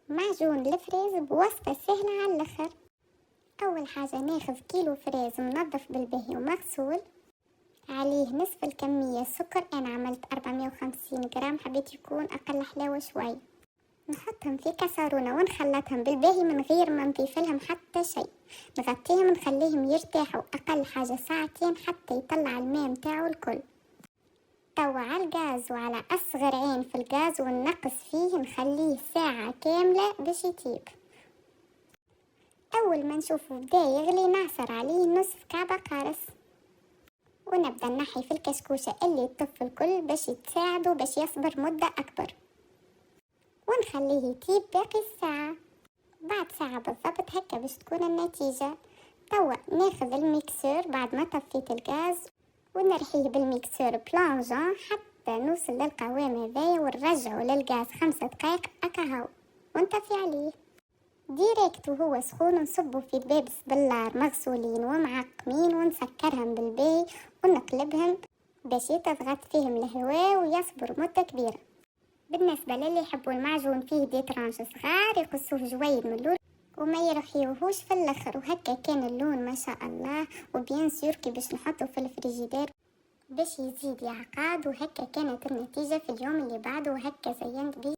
معجون الفريز بوصفة سهلة على الاخر. اول حاجة ناخذ كيلو فريز منظف بالبهي ومغسول، عليه نصف الكمية سكر، انا عملت 450 جرام، حبيت يكون اقل حلاوة شوي. نحطهم في كسرونة ونخلطهم بالباهي من غير ما نضيف لهم حتى شيء. نغطيهم ونخليهم يرتاحوا أقل حاجة ساعتين حتى يطلع الماء متاعه الكل. توا على الغاز وعلى أصغر عين في الغاز ونقص فيه، نخليه ساعة كاملة باش يطيب. أول ما نشوفه بدا يغلي نعصر عليه نصف كعبة قارص، ونبدأ نحي في الكشكوشة اللي يطف الكل باش تساعده باش يصبر مدة أكبر، ونخليه يطيب باقي الساعة. بعد ساعة بالضبط هكا باش تكون النتيجة. توا ناخذ الميكسور بعد ما طفيت الغاز ونرحيه بالميكسور بلانجون حتى نوصل للقوام هذايا، ونرجعه للغاز 5 دقائق هكا ونطفي عليه ديريكت وهو سخون. نصبه في دبابس باللار مغسولين ومعقمين ونسكرهم بالباي ونقلبهم باش يتضغط فيهم الهواء ويصبر مدة كبيرة. بالنسبة للي يحبوا المعجون فيه دي ترانش صغار يقصوه جويد من اللون وما يرخيوهوش في الاخر، وهكا كان اللون ما شاء الله. وبيان سور كي باش نحطه في الفريجيدير باش يزيد يعقاد. وهكا كانت النتيجة في اليوم اللي بعده، وهكا زينت بيه